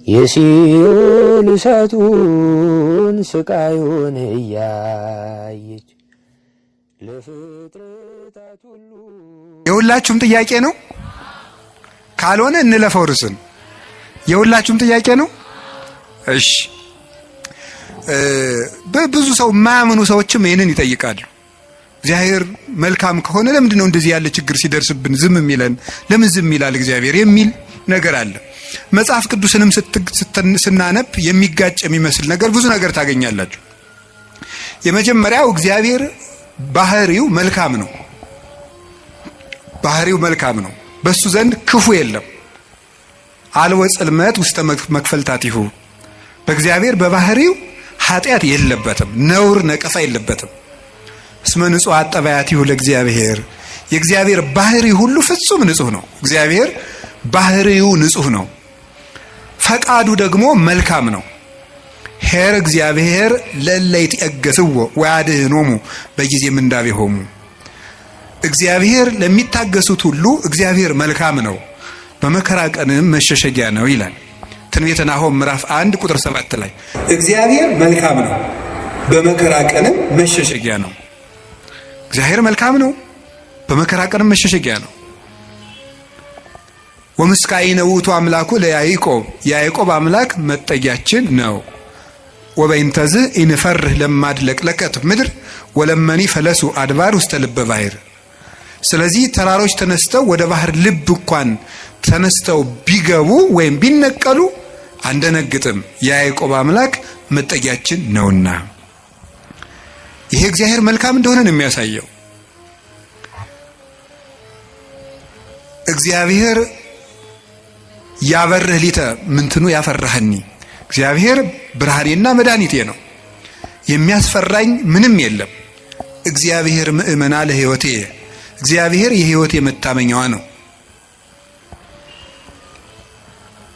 የሲኦል እሳቱን ስቃዩን እያየች ለፍጥረታት ሁሉ የሁላችሁም ጥያቄ ነው። ካልሆነ እንለፈው ርስን። የሁላችሁም ጥያቄ ነው። እሺ በብዙ ሰው የማያምኑ ሰዎችም ይህንን ይጠይቃሉ። እግዚአብሔር መልካም ከሆነ ለምንድን ነው እንደዚህ ያለ ችግር ሲደርስብን ዝም የሚለን? ለምን ዝም ይላል እግዚአብሔር የሚል ነገር አለ። መጽሐፍ ቅዱስንም ስናነብ የሚጋጭ የሚመስል ነገር ብዙ ነገር ታገኛላችሁ። የመጀመሪያው እግዚአብሔር ባህሪው መልካም ነው። ባህሪው መልካም ነው። በሱ ዘንድ ክፉ የለም። አልወ ጽልመት ውስተ መክፈልታቲሁ። በእግዚአብሔር በባህሪው ኃጢአት የለበትም፣ ነውር ነቀፋ የለበትም። እስመ ንጹሕ አጠባያቲሁ ለእግዚአብሔር። የእግዚአብሔር ባህሪ ሁሉ ፍጹም ንጹሕ ነው። እግዚአብሔር ባህሪው ንጹሕ ነው። ፈቃዱ ደግሞ መልካም ነው። ኄር እግዚአብሔር ለእለ ይትዔገሥዎ ወያድኅኖሙ በጊዜ ምንዳቤሆሙ። እግዚአብሔር ለሚታገሱት ሁሉ እግዚአብሔር መልካም ነው፣ በመከራ ቀንም መሸሸጊያ ነው ይላል ትንቢተ ናሆም ምዕራፍ 1 ቁጥር 7 ላይ እግዚአብሔር መልካም ነው፣ በመከራ ቀንም መሸሸጊያ ነው። እግዚአብሔር መልካም ነው፣ በመከራ ቀንም መሸሸጊያ ነው። ወምስካኢነ ውእቱ አምላኩ ለያዕቆብ። የያዕቆብ አምላክ መጠጊያችን ነው። ወበይንተዝ ኢንፈርህ ለማድለቅለቀት ምድር ወለመኒ ፈለሱ አድባር ውስተ ልበ ባሕር። ስለዚህ ተራሮች ተነስተው ወደ ባህር ልብ እንኳን ተነስተው ቢገቡ ወይም ቢነቀሉ አንደነግጥም፣ የያዕቆብ አምላክ መጠጊያችን ነውና። ይሄ እግዚአብሔር መልካም እንደሆነ ነው የሚያሳየው። እግዚአብሔር ያበርህ ሊተ ምንትኑ ያፈራህኒ። እግዚአብሔር ብርሃኔና መድኃኒቴ ነው፣ የሚያስፈራኝ ምንም የለም። እግዚአብሔር ምእመና ለሕይወቴ። እግዚአብሔር የሕይወቴ መታመኛዋ ነው።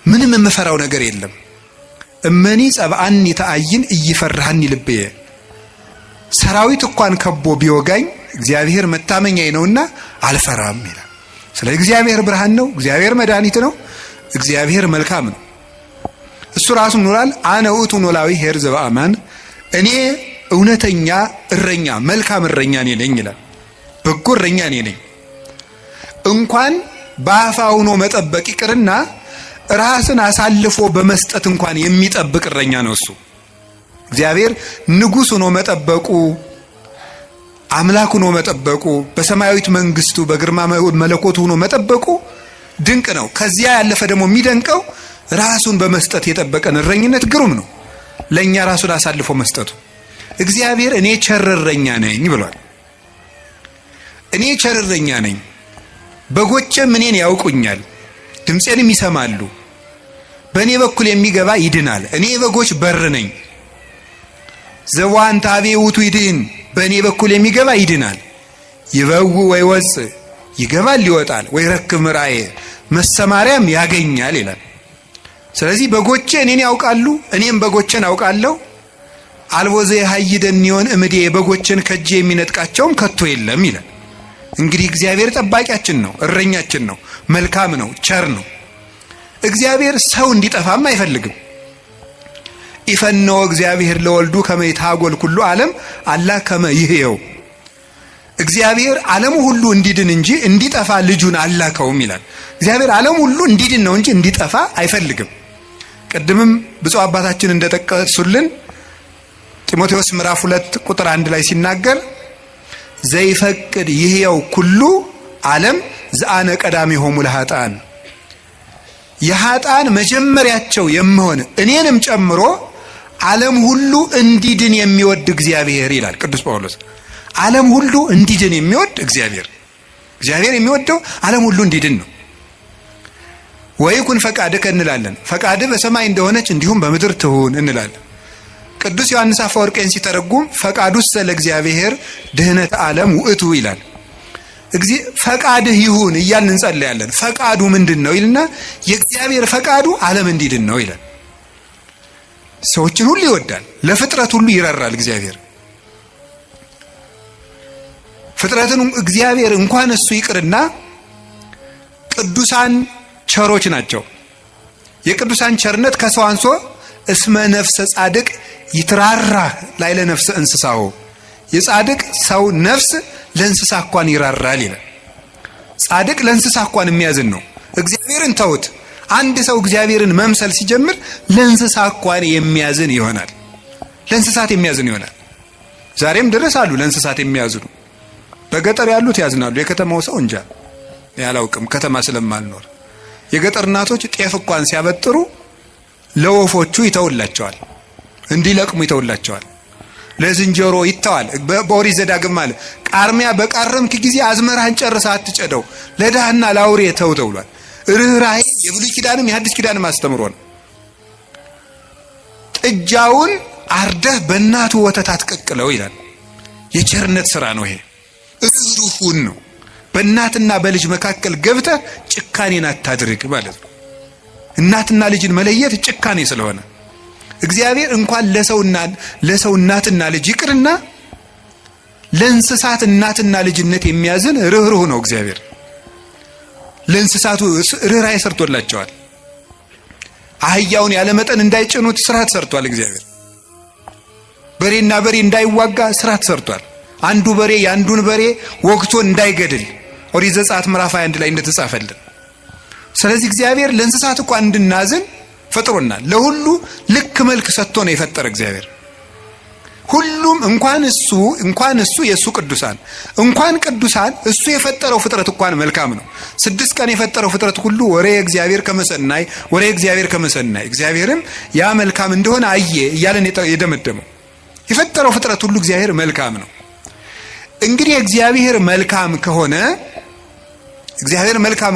ምንም የምፈራው ነገር የለም። እመኒ ጸብአኒ ተአይን እይፈራህኒ ልብየ። ሰራዊት እንኳን ከቦ ቢወጋኝ እግዚአብሔር መታመኛዬ ነውና አልፈራም ይላል። ስለ እግዚአብሔር ብርሃን ነው፣ እግዚአብሔር መድኃኒት ነው፣ እግዚአብሔር መልካም ነው። እሱ ራሱ ኖራል። አነ ውእቱ ኖላዊ ኄር ዘበአማን። እኔ እውነተኛ እረኛ መልካም እረኛ እኔ ነኝ ይላል። በጎ እረኛ እኔ ነኝ። እንኳን በአፋ ሆኖ መጠበቅ ይቅርና ራስን አሳልፎ በመስጠት እንኳን የሚጠብቅ እረኛ ነው እሱ። እግዚአብሔር ንጉሥ ሆኖ መጠበቁ፣ አምላክ ሆኖ መጠበቁ፣ በሰማያዊት መንግስቱ በግርማ መለኮቱ ሆኖ መጠበቁ ድንቅ ነው። ከዚያ ያለፈ ደግሞ የሚደንቀው ራሱን በመስጠት የጠበቀን እረኝነት ግሩም ነው። ለኛ ራሱን አሳልፎ መስጠቱ። እግዚአብሔር እኔ ቸር እረኛ ነኝ ብሏል። እኔ ቸር እረኛ ነኝ፣ በጎቼም እኔን ያውቁኛል፣ ድምፄንም ይሰማሉ። በእኔ በኩል የሚገባ ይድናል። እኔ የበጎች በር ነኝ። ዘዋንተ ኀቤ ውእቱ ይድኅን። በእኔ በኩል የሚገባ ይድናል። ይበውእ ወይወፅእ፣ ይገባል ይወጣል። ወይረክብ ምርአየ፣ መሰማሪያም ያገኛል ይላል። ስለዚህ በጎቼ እኔን ያውቃሉ፣ እኔም በጎቼን አውቃለሁ። አልቦ ዘየሐይደኒዮን እምዴ፣ በጎቼን ከእጄ የሚነጥቃቸውም ከቶ የለም ይላል። እንግዲህ እግዚአብሔር ጠባቂያችን ነው፣ እረኛችን ነው፣ መልካም ነው፣ ቸር ነው። እግዚአብሔር ሰው እንዲጠፋም አይፈልግም። ኢፈነወ እግዚአብሔር ለወልዱ ከመ ይትሐጐል ኩሉ ዓለም አላ ከመ ይሕየው። እግዚአብሔር ዓለሙ ሁሉ እንዲድን እንጂ እንዲጠፋ ልጁን አላከውም ይላል። እግዚአብሔር ዓለሙ ሁሉ እንዲድን ነው እንጂ እንዲጠፋ አይፈልግም። ቅድምም ብፁዕ አባታችን እንደጠቀሱልን ጢሞቴዎስ ምዕራፍ 2 ቁጥር 1 ላይ ሲናገር ዘይፈቅድ ይሕየው ኩሉ ዓለም ዘአነ ቀዳሚሆሙ ለኃጥአን። የኃጥአን መጀመሪያቸው የምሆን እኔንም ጨምሮ ዓለም ሁሉ እንዲድን የሚወድ እግዚአብሔር ይላል ቅዱስ ጳውሎስ። ዓለም ሁሉ እንዲድን የሚወድ እግዚአብሔር የሚወደው ዓለም ሁሉ እንዲድን ነው። ወይኩን ፈቃድከ እንላለን። ፈቃድ በሰማይ እንደሆነች እንዲሁም በምድር ትሁን እንላለን። ቅዱስ ዮሐንስ አፈወርቄን ሲተረጉም ፈቃዱሰ ለእግዚአብሔር ድኅነተ ዓለም ውእቱ ይላል። ፈቃድህ ይሁን እያልን እንጸልያለን። ፈቃዱ ምንድን ነው ይልና የእግዚአብሔር ፈቃዱ ዓለም እንዲድን ነው ይላል። ሰዎችን ሁሉ ይወዳል፣ ለፍጥረት ሁሉ ይራራል። እግዚአብሔር ፍጥረትን እግዚአብሔር እንኳን እሱ ይቅርና ቅዱሳን ቸሮች ናቸው። የቅዱሳን ቸርነት ከሰው አንሶ እስመ ነፍሰ ጻድቅ ይትራራ ላይለ ነፍሰ እንስሳው የጻድቅ ሰው ነፍስ ለእንስሳ እንኳን ይራራል ይላል። ጻድቅ ለእንስሳ እንኳን የሚያዝን ነው። እግዚአብሔርን ተውት። አንድ ሰው እግዚአብሔርን መምሰል ሲጀምር ለእንስሳ እንኳን የሚያዝን ይሆናል። ለእንስሳት የሚያዝን ይሆናል። ዛሬም ድረስ አሉ ለእንስሳት የሚያዝኑ። በገጠር ያሉት ያዝናሉ። የከተማው ሰው እንጃ ያላውቅም፣ ከተማ ስለማልኖር። የገጠር እናቶች ጤፍ እንኳን ሲያበጥሩ ለወፎቹ ይተውላቸዋል፣ እንዲለቅሙ ይተውላቸዋል። ለዝንጀሮ ይተዋል። በኦሪት ዘዳግም ማለት ቃርሚያ በቃረምክ ጊዜ አዝመራህን ጨርሰህ አትጨደው፣ ለድሃና ለአውሬ ተው ተብሏል። ርኅራኄ የብሉይ ኪዳንም የሐዲስ ኪዳንም አስተምሮ ነው። ጥጃውን አርደህ በእናቱ ወተት አትቀቅለው ይላል። የቸርነት ሥራ ነው ይሄ። ርኅሩህን ነው። በእናትና በልጅ መካከል ገብተህ ጭካኔን አታድርግ ማለት ነው። እናትና ልጅን መለየት ጭካኔ ስለሆነ እግዚአብሔር እንኳን ለሰው እናትና ልጅ ይቅርና ለእንስሳት እናትና ልጅነት የሚያዝን ርኅሩህ ነው እግዚአብሔር። ለእንስሳቱ ርኅራኄ ሰርቶላቸዋል። አህያውን ያለ መጠን እንዳይጭኑት ስርዓት ሰርቷል እግዚአብሔር። በሬና በሬ እንዳይዋጋ ስርዓት ሰርቷል። አንዱ በሬ የአንዱን በሬ ወግቶ እንዳይገድል ኦሪት ዘጸአት ምዕራፍ 21 ላይ እንደተጻፈልን። ስለዚህ እግዚአብሔር ለእንስሳት እንኳን እንድናዝን ፈጥሮናል። ለሁሉ ልክ መልክ ሰጥቶ ነው የፈጠረ እግዚአብሔር። ሁሉም እንኳን እሱ የእሱ ቅዱሳን እንኳን ቅዱሳን እሱ የፈጠረው ፍጥረት እንኳን መልካም ነው። 6 ቀን የፈጠረው ፍጥረት ሁሉ ወሬ እግዚአብሔር ከመሰናይ ወሬ እግዚአብሔር ከመሰናይ እግዚአብሔርም ያ መልካም እንደሆነ አየ እያለን የደመደመው የፈጠረው ፍጥረት ሁሉ እግዚአብሔር መልካም ነው። እንግዲህ እግዚአብሔር መልካም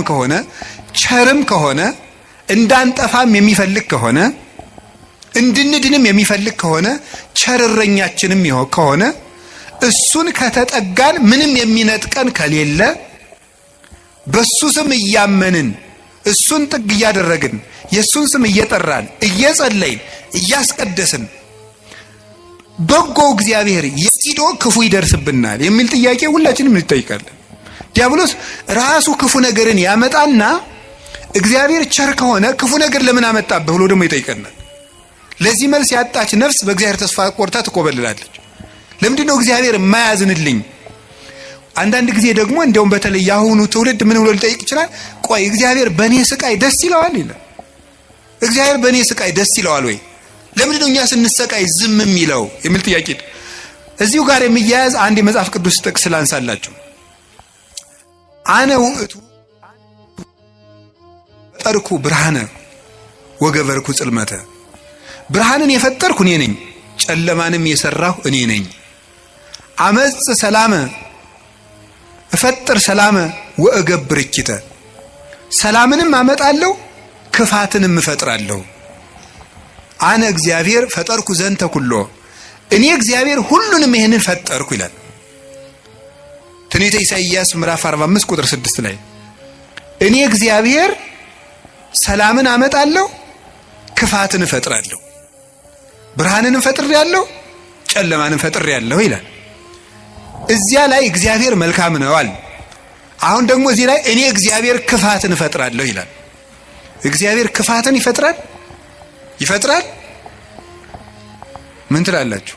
ከሆነ ቸርም ከሆነ እንዳንጠፋም የሚፈልግ ከሆነ እንድንድንም የሚፈልግ ከሆነ ቸርረኛችንም ከሆነ እሱን ከተጠጋን ምንም የሚነጥቀን ከሌለ በሱ ስም እያመንን እሱን ጥግ እያደረግን የሱን ስም እየጠራን እየጸለይን እያስቀደስን በጎው እግዚአብሔር የቂዶ ክፉ ይደርስብናል የሚል ጥያቄ ሁላችንም እንጠይቃለን። ዲያብሎስ ራሱ ክፉ ነገርን ያመጣና እግዚአብሔር ቸር ከሆነ ክፉ ነገር ለምን አመጣብህ ብሎ ደግሞ ይጠይቀናል። ለዚህ መልስ ያጣች ነፍስ በእግዚአብሔር ተስፋ ቆርጣ ትቆበልላለች። ለምንድነው እግዚአብሔር የማያዝንልኝ? አንዳንድ ጊዜ ደግሞ እንደውም በተለይ ያሁኑ ትውልድ ምን ብሎ ሊጠይቅ ይችላል? ቆይ እግዚአብሔር በእኔ ስቃይ ደስ ይለዋል ይላል። እግዚአብሔር በእኔ ስቃይ ደስ ይለዋል ወይ? ለምንድነው እኛ ስንሰቃይ ዝም የሚለው የሚል ጥያቄ። እዚሁ ጋር የሚያያዝ አንድ የመጽሐፍ ቅዱስ ጥቅስ ላንሳላችሁ። አነ ውእቱ ፈጠርኩ ብርሃነ ወገበርኩ ጽልመተ። ብርሃንን የፈጠርኩ እኔ ነኝ፣ ጨለማንም የሰራሁ እኔ ነኝ። አመጽ ሰላመ እፈጥር ሰላመ ወእገብር እኪተ። ሰላምንም አመጣለሁ ክፋትንም እፈጥራለሁ። አነ እግዚአብሔር ፈጠርኩ ዘንተ ኩሎ። እኔ እግዚአብሔር ሁሉንም ይሄንን ፈጠርኩ ይላል ትንቢተ ኢሳይያስ ምዕራፍ 45 ቁጥር 6 ላይ። እኔ እግዚአብሔር ሰላምን አመጣለሁ ክፋትን እፈጥራለሁ፣ ብርሃንንም ፈጥሬያለሁ ጨለማንም ፈጥሬያለሁ ይላል። እዚያ ላይ እግዚአብሔር መልካም ነው አለ። አሁን ደግሞ እዚህ ላይ እኔ እግዚአብሔር ክፋትን እፈጥራለሁ ይላል። እግዚአብሔር ክፋትን ይፈጥራል? ምን ትላላችሁ?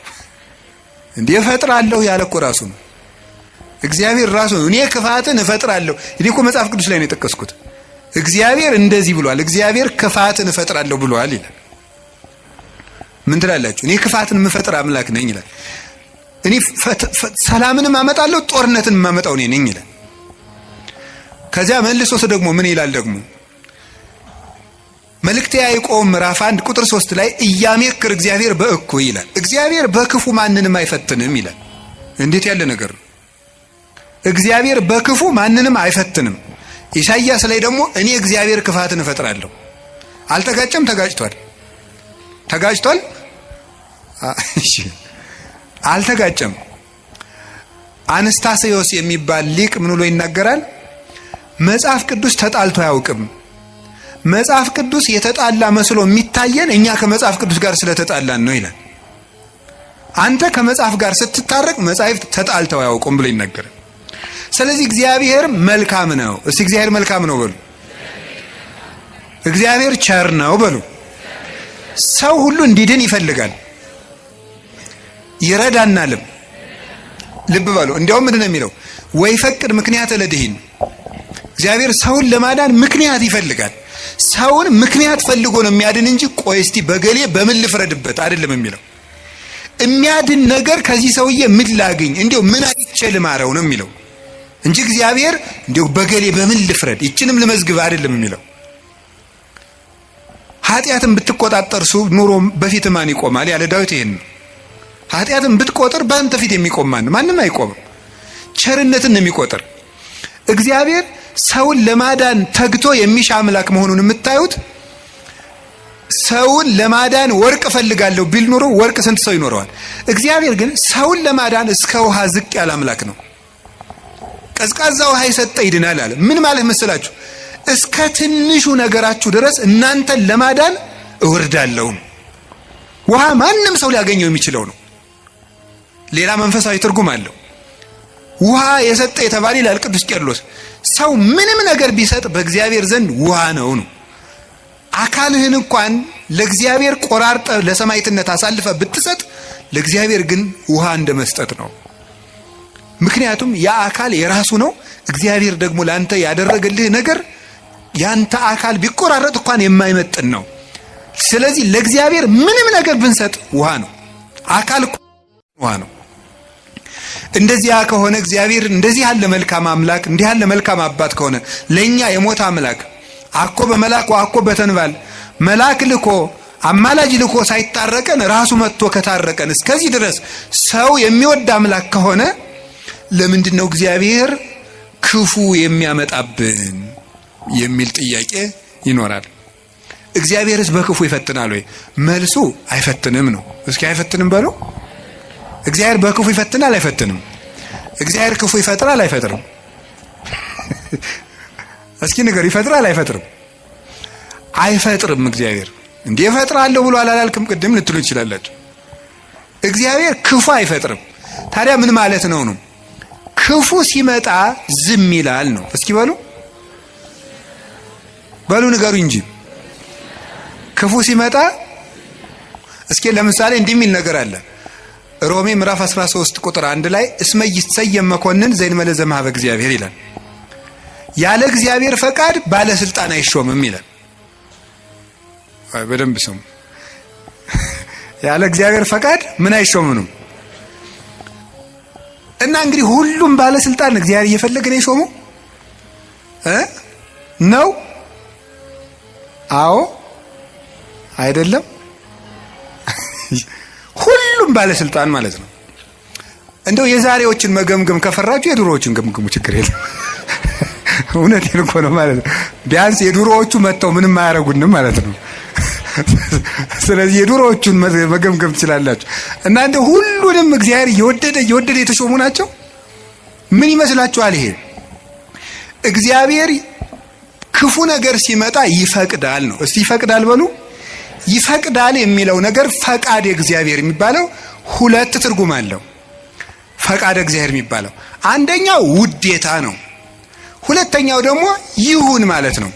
እንዴ እፈጥራለሁ ያለ እኮ ራሱ ነው እግዚአብሔር ራሱ ነው። እኔ ክፋትን እፈጥራለሁ። እኔ እኮ መጽሐፍ ቅዱስ ላይ ነው የጠቀስኩት። እግዚአብሔር እንደዚህ ብሏል፣ እግዚአብሔር ክፋትን እፈጥራለሁ ብሏል ይላል። ምን ትላላችሁ? እኔ ክፋትን የምፈጥር አምላክ ነኝ ይላል። እኔ ሰላምንም አመጣለሁ ጦርነትን የማመጣው እኔ ነኝ ይላል። ከዚያ መልሶስ ደግሞ ምን ይላል? ደግሞ መልእክተ ያዕቆብ ምዕራፍ 1 ቁጥር 3 ላይ እያሜክር እግዚአብሔር በእኩይ ይላል። እግዚአብሔር በክፉ ማንንም አይፈትንም ይላል። እንዴት ያለ ነገር ነው! እግዚአብሔር በክፉ ማንንም አይፈትንም። ኢሳይያስ ላይ ደግሞ እኔ እግዚአብሔር ክፋትን እፈጥራለሁ። አልተጋጨም? ተጋጭቷል? እሺ አልተጋጨም። አንስታሴዎስ የሚባል ሊቅ ምን ብሎ ይናገራል? መጽሐፍ ቅዱስ ተጣልቶ አያውቅም። መጽሐፍ ቅዱስ የተጣላ መስሎ የሚታየን እኛ ከመጽሐፍ ቅዱስ ጋር ስለተጣላን ነው ይላል። አንተ ከመጽሐፍ ጋር ስትታረቅ መጽሐፍ ተጣልተው አያውቁም ብሎ ይናገራል። ስለዚህ እግዚአብሔር መልካም ነው። እስቲ እግዚአብሔር መልካም ነው በሉ። እግዚአብሔር ቸር ነው በሉ። ሰው ሁሉ እንዲድን ይፈልጋል፣ ይረዳናልም። ልብ በሉ። እንዲያውም ምንድን ነው የሚለው? ወይ ፈቅድ ምክንያት ለድህን። እግዚአብሔር ሰውን ለማዳን ምክንያት ይፈልጋል። ሰውን ምክንያት ፈልጎ ነው የሚያድን እንጂ ቆይ እስቲ በገሌ በምን ልፍረድበት አይደለም የሚለው። የሚያድን ነገር ከዚህ ሰውዬ ምን ላግኝ፣ እንዲያው ምን አይቼ ልማረው ነው የሚለው እንጂ እግዚአብሔር እንዲያው በገሌ በምን ልፍረድ ይችንም ልመዝግብ አይደለም የሚለው። ኃጢአትን ብትቆጣጠር ኑሮ በፊት ማን ይቆማል ያለ ዳዊት ይሄን ነው። ኃጢአትን ብትቆጥር በአንተ ፊት የሚቆም ማንም አይቆምም። ቸርነትን ነው የሚቆጥር። እግዚአብሔር ሰውን ለማዳን ተግቶ የሚሻ አምላክ መሆኑን የምታዩት ሰውን ለማዳን ወርቅ እፈልጋለሁ ቢል ኑሮ ወርቅ ስንት ሰው ይኖረዋል? እግዚአብሔር ግን ሰውን ለማዳን እስከ ውሃ ዝቅ ያለ አምላክ ነው። ቀዝቃዛ ውሃ የሰጠ ይድናል አለ። ምን ማለት መስላችሁ? እስከ ትንሹ ነገራችሁ ድረስ እናንተን ለማዳን እወርዳለሁ። ውሃ ማንም ሰው ሊያገኘው የሚችለው ነው። ሌላ መንፈሳዊ ትርጉም አለው። ውሃ የሰጠ የተባለ ይላል ቅዱስ ቄርሎስ። ሰው ምንም ነገር ቢሰጥ በእግዚአብሔር ዘንድ ውሃ ነው። አካልህን እንኳን ለእግዚአብሔር ቆራርጠ ለሰማዕትነት አሳልፈ ብትሰጥ ለእግዚአብሔር ግን ውሃ እንደመስጠት ነው። ምክንያቱም ያ አካል የራሱ ነው። እግዚአብሔር ደግሞ ላንተ ያደረገልህ ነገር ያንተ አካል ቢቆራረጥ እንኳን የማይመጥን ነው። ስለዚህ ለእግዚአብሔር ምንም ነገር ብንሰጥ ውሃ ነው። አካል ውሃ ነው። እንደዚያ ከሆነ እግዚአብሔር እንደዚህ ያለ መልካም አምላክ እንዲህ ያለ መልካም አባት ከሆነ ለኛ የሞት አምላክ አኮ በመላክ ወአኮ በተንባል መላክ ልኮ አማላጅ ልኮ ሳይታረቀን ራሱ መጥቶ ከታረቀን እስከዚህ ድረስ ሰው የሚወድ አምላክ ከሆነ ለምንድነው እግዚአብሔር ክፉ የሚያመጣብን የሚል ጥያቄ ይኖራል። እግዚአብሔርስ በክፉ ይፈትናል ወይ? መልሱ አይፈትንም ነው። እስኪ አይፈትንም በሉ። እግዚአብሔር በክፉ ይፈትናል አይፈትንም? እግዚአብሔር ክፉ ይፈጥራል አይፈጥርም? እስኪ ነገር ይፈጥራል አይፈጥርም? አይፈጥርም። እግዚአብሔር እንዴ ይፈጥራለሁ ብሎ አላልክም ቅድም ልትሉ ይችላላችሁ። እግዚአብሔር ክፉ አይፈጥርም። ታዲያ ምን ማለት ነው? ክፉ ሲመጣ ዝም ይላል ነው። እስኪ በሉ ንገሩ እንጂ ክፉ ሲመጣ እስኪ ለምሳሌ እንዲህ የሚል ነገር አለ። ሮሜ ምዕራፍ 13 ቁጥር 1 ላይ እስመ ይሰየም መኮንን ዘእንበለ ዘእምኀበ እግዚአብሔር ይላል። ያለ እግዚአብሔር ፈቃድ ባለስልጣን አይሾምም ይላል። በደንብ ስሙ። ያለ እግዚአብሔር ፈቃድ ምን አይሾምም? እና እንግዲህ ሁሉም ባለስልጣን እግዚአብሔር እየፈለገ ነው የሾመው ነው? አዎ አይደለም? ሁሉም ባለስልጣን ማለት ነው። እንደው የዛሬዎችን መገምገም ከፈራችሁ የድሮዎችን ገምግሙ፣ ችግር የለም። እውነቴን እኮ ነው ማለት ነው። ቢያንስ የድሮዎቹ መጥተው ምንም አያረጉንም ማለት ነው። ስለዚህ የድሮዎቹን መገምገም ትችላላችሁ። እና እንደው ሁሉንም እግዚአብሔር እየወደደ የተሾሙ ናቸው። ምን ይመስላችኋል? ይሄ እግዚአብሔር ክፉ ነገር ሲመጣ ይፈቅዳል ነው። እስቲ ይፈቅዳል በሉ። ይፈቅዳል የሚለው ነገር ፈቃድ እግዚአብሔር የሚባለው ሁለት ትርጉም አለው። ፈቃድ እግዚአብሔር የሚባለው አንደኛው ውዴታ ነው። ሁለተኛው ደግሞ ይሁን ማለት ነው።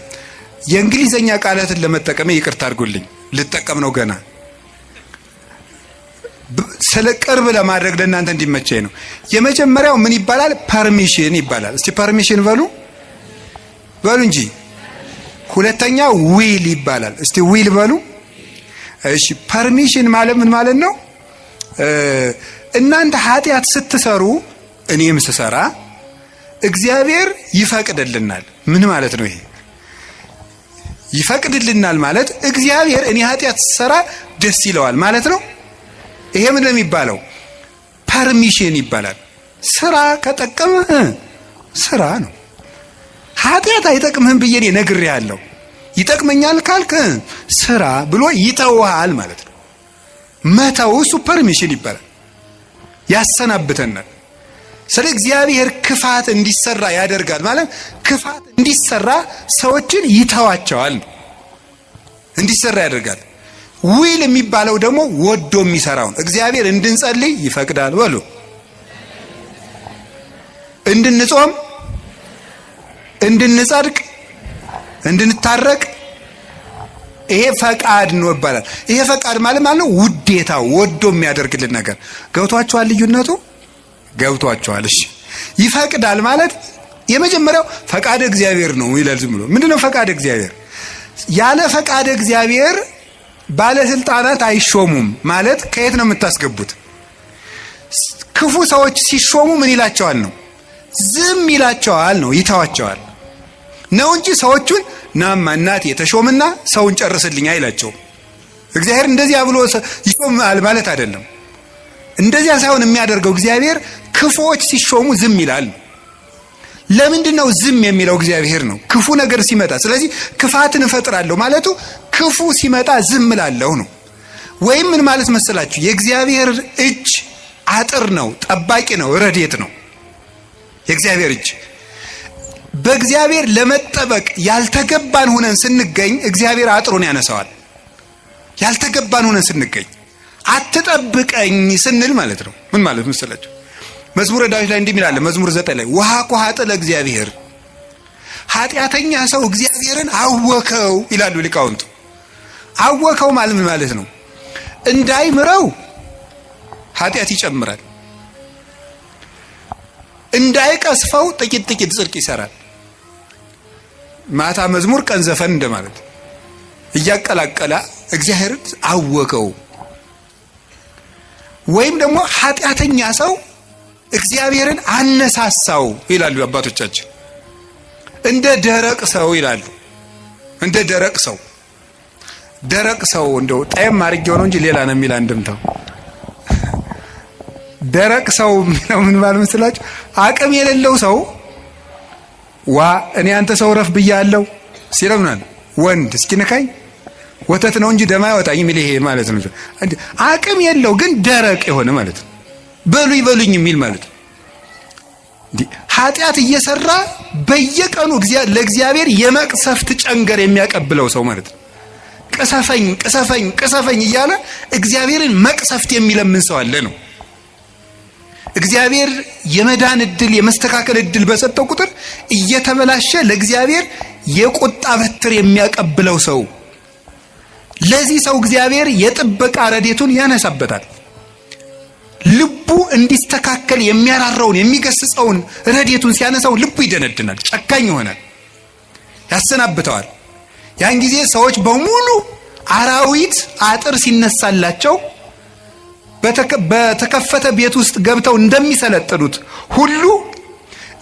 የእንግሊዘኛ ቃላትን ለመጠቀም ይቅርታ አድርጉልኝ፣ ልጠቀም ነው ገና ስለ ቅርብ ለማድረግ ለእናንተ እንዲመቸኝ ነው። የመጀመሪያው ምን ይባላል? ፐርሚሽን ይባላል። እስቲ ፐርሚሽን በሉ እንጂ። ሁለተኛው ዊል ይባላል። እስቲ ዊል በሉ። እሺ ፐርሚሽን ማለት ምን ማለት ነው? እናንተ ኃጢአት ስትሰሩ እኔም ስሰራ እግዚአብሔር ይፈቅድልናል። ምን ማለት ነው ይሄ? ይፈቅድልናል ማለት እግዚአብሔር እኔ ኃጢአት ስሰራ ደስ ይለዋል ማለት ነው። ይሄ ምን የሚባለው? ፐርሚሽን ይባላል። ስራ ከጠቀመህ ስራ ነው። ኃጢአት አይጠቅምህም ብዬ እኔ ነግሬሃለሁ፣ ይጠቅመኛል ካልክ ስራ ብሎ ይተውሃል ማለት ነው። መተው እሱ ፐርሚሽን ይባላል። ያሰናብተናል። ስለ እግዚአብሔር ክፋት እንዲሰራ ያደርጋል ማለት ክፋት እንዲሰራ ሰዎችን ይተዋቸዋል፣ እንዲሰራ ያደርጋል። ዊል የሚባለው ደግሞ ወዶ የሚሰራውን እግዚአብሔር እንድንጸልይ ይፈቅዳል በሉ፣ እንድንጾም፣ እንድንጸድቅ፣ እንድንታረቅ፣ ይሄ ፈቃድ ነው ይባላል። ይሄ ፈቃድ ማለት ነው ውዴታ፣ ወዶ የሚያደርግልን ነገር። ገብቷችኋል? ልዩነቱ ገብቷችኋል? እሺ ይፈቅዳል ማለት የመጀመሪያው ፈቃደ እግዚአብሔር ነው ይላል። ዝም ብሎ ምንድነው ፈቃደ እግዚአብሔር? ያለ ፈቃደ እግዚአብሔር ባለስልጣናት አይሾሙም ማለት ከየት ነው የምታስገቡት? ክፉ ሰዎች ሲሾሙ ምን ይላቸዋል ነው? ዝም ይላቸዋል ነው፣ ይተዋቸዋል ነው እንጂ ሰዎቹን ናማ እናቴ የተሾምና ሰውን ጨርስልኝ አይላቸውም። እግዚአብሔር እንደዚያ ብሎ ይሾማል ማለት አይደለም። እንደዚያ ሳይሆን የሚያደርገው እግዚአብሔር ክፉዎች ሲሾሙ ዝም ይላል። ለምንድን ነው ዝም የሚለው? እግዚአብሔር ነው ክፉ ነገር ሲመጣ። ስለዚህ ክፋትን እፈጥራለሁ ማለቱ ክፉ ሲመጣ ዝም እላለሁ ነው። ወይም ምን ማለት መሰላችሁ? የእግዚአብሔር እጅ አጥር ነው፣ ጠባቂ ነው፣ ረድኤት ነው። የእግዚአብሔር እጅ በእግዚአብሔር ለመጠበቅ ያልተገባን ሆነን ስንገኝ እግዚአብሔር አጥሩን ያነሳዋል። ያልተገባን ሆነን ስንገኝ አትጠብቀኝ ስንል ማለት ነው። ምን ማለት መሰላችሁ? መዝሙረ ዳዊት ላይ እንዲህ ይላል፣ መዝሙር 9 ላይ ወሃኮ ኃጥእ ለእግዚአብሔር፣ ኃጢአተኛ ሰው እግዚአብሔርን አወከው ይላሉ ሊቃውንቱ። አወከው ማለት ምን ማለት ነው? እንዳይምረው ኃጢአት ይጨምራል፣ እንዳይቀስፈው ጥቂት ጥቂት ጽድቅ ይሰራል። ማታ መዝሙር ቀን ዘፈን እንደማለት እያቀላቀለ እግዚአብሔርን አወከው። ወይም ደግሞ ኃጢአተኛ ሰው እግዚአብሔርን አነሳሳው ይላሉ አባቶቻችን። እንደ ደረቅ ሰው ይላሉ። እንደ ደረቅ ሰው፣ ደረቅ ሰው እንደው ጣይም አድርጌው ነው እንጂ ሌላ ነው የሚል አንድምታው። ደረቅ ሰው ነው ምን ማለት መስላችሁ? አቅም የሌለው ሰው እኔ አንተ ሰው ረፍ ብያለሁ ሲለምናል ወንድ እስኪነካኝ ወተት ነው እንጂ ደም አይወጣኝ የሚል ይሄ ማለት ነው። አቅም የለው ግን ደረቅ የሆነ ማለት ነው። በሉኝ የሚል ማለት ነው። ኃጢአት እየሰራ በየቀኑ ለእግዚአብሔር የመቅሰፍት ጨንገር የሚያቀብለው ሰው ማለት ነው። ቅሰፈኝ ቅሰፈኝ ቅሰፈኝ እያለ እግዚአብሔርን መቅሰፍት የሚለምን ሰው አለ ነው። እግዚአብሔር የመዳን እድል የመስተካከል እድል በሰጠው ቁጥር እየተበላሸ ለእግዚአብሔር የቁጣ በትር የሚያቀብለው ሰው፣ ለዚህ ሰው እግዚአብሔር የጥበቃ ረድኤቱን ያነሳበታል። ልቡ እንዲስተካከል የሚያራራውን የሚገስጸውን ረድኤቱን ሲያነሳው ልቡ ይደነድናል፣ ጨካኝ ይሆናል፣ ያሰናብተዋል። ያን ጊዜ ሰዎች በሙሉ አራዊት አጥር ሲነሳላቸው በተከፈተ ቤት ውስጥ ገብተው እንደሚሰለጥኑት ሁሉ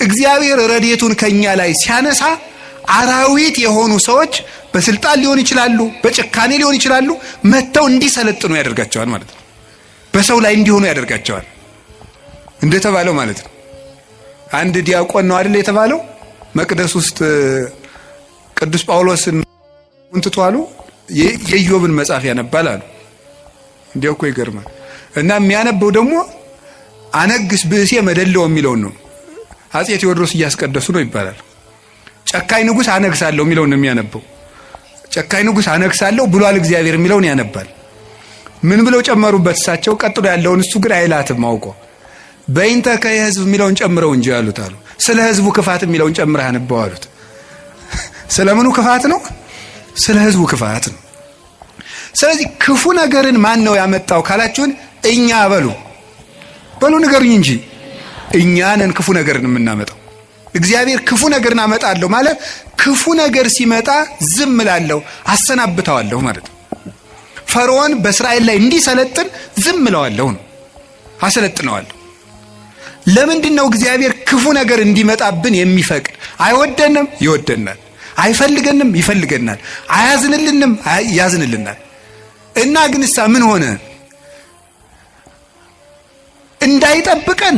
እግዚአብሔር ረድኤቱን ከኛ ላይ ሲያነሳ አራዊት የሆኑ ሰዎች በስልጣን ሊሆን ይችላሉ፣ በጭካኔ ሊሆን ይችላሉ፣ መተው እንዲሰለጥኑ ያደርጋቸዋል ማለት ነው። በሰው ላይ እንዲሆኑ ያደርጋቸዋል እንደተባለው ማለት ነው። አንድ ዲያቆን ነው አይደል የተባለው መቅደስ ውስጥ ቅዱስ ጳውሎስን እንትቷሉ የኢዮብን መጽሐፍ ያነባል አሉ። እንዲያው እኮ ይገርማል። እና የሚያነበው ደግሞ አነግስ ብእሴ መደለው የሚለውን ነው። አጼ ቴዎድሮስ እያስቀደሱ ነው ይባላል። ጨካኝ ንጉስ አነግሳለሁ የሚለውን ነው የሚያነበው። ጨካኝ ንጉስ አነግሳለሁ ብሏል እግዚአብሔር የሚለውን ያነባል። ምን ብለው ጨመሩበት እሳቸው? ቀጥሎ ያለውን እሱ ግን አይላትም አውቆ በእንተ ከህዝብ የሚለውን ጨምረው እንጂ ያሉት አሉ። ስለ ህዝቡ ክፋት የሚለውን ጨምረህ አነበው አሉት። ስለምኑ ክፋት ነው? ስለ ህዝቡ ክፋት ነው። ስለዚህ ክፉ ነገርን ማን ነው ያመጣው ካላችሁን እኛ በሉ ንገሩኝ እንጂ እኛንን ክፉ ነገርን የምናመጣው። እግዚአብሔር ክፉ ነገርን አመጣለሁ ማለት ክፉ ነገር ሲመጣ ዝም እላለሁ አሰናብተዋለሁ ማለት ነው። ፈርዖን በእስራኤል ላይ እንዲሰለጥን ዝም እለዋለሁ ነው፣ አሰለጥነዋለሁ። ለምንድን ነው እግዚአብሔር ክፉ ነገር እንዲመጣብን የሚፈቅድ? አይወደንም፣ ይወደናል። አይፈልገንም፣ ይፈልገናል። አያዝንልንም፣ ያዝንልናል። እና ግንሳ ምን ሆነ? እንዳይጠብቀን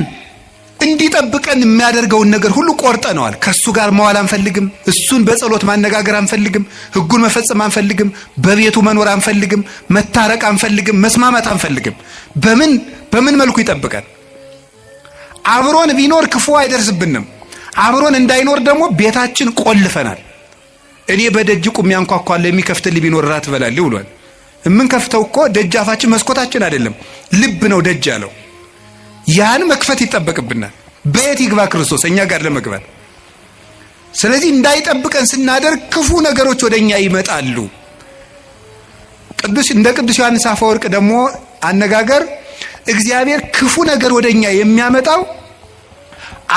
እንዲጠብቀን የሚያደርገውን ነገር ሁሉ ቆርጠነዋል። ከሱ ጋር መዋል አንፈልግም። እሱን በጸሎት ማነጋገር አንፈልግም። ሕጉን መፈጸም አንፈልግም። በቤቱ መኖር አንፈልግም። መታረቅ አንፈልግም። መስማማት አንፈልግም። በምን መልኩ ይጠብቀን? አብሮን ቢኖር ክፉ አይደርስብንም። አብሮን እንዳይኖር ደግሞ ቤታችን ቆልፈናል። እኔ በደጅ ቁሜ አንኳኳለሁ የሚከፍትልኝ ቢኖር ራት እበላለሁ ብሏል። የምንከፍተው እኮ ደጃፋችን መስኮታችን አይደለም፣ ልብ ነው ደጅ ያለው። ያን መክፈት ይጠበቅብናል። በየት ይግባ ክርስቶስ እኛ ጋር ለመግባት? ስለዚህ እንዳይጠብቀን ስናደርግ ክፉ ነገሮች ወደኛ ይመጣሉ። እንደ ቅዱስ ዮሐንስ አፈወርቅ ደግሞ አነጋገር እግዚአብሔር ክፉ ነገር ወደኛ የሚያመጣው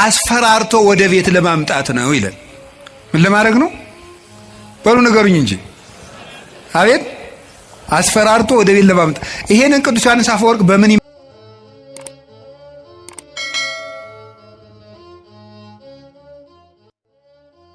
አስፈራርቶ ወደ ቤት ለማምጣት ነው ይላል። ምን ለማድረግ ነው? በሉ ንገሩኝ እንጂ። አቤት አስፈራርቶ ወደ ቤት ለማምጣት። ይሄንን ቅዱስ ዮሐንስ አፈወርቅ በምን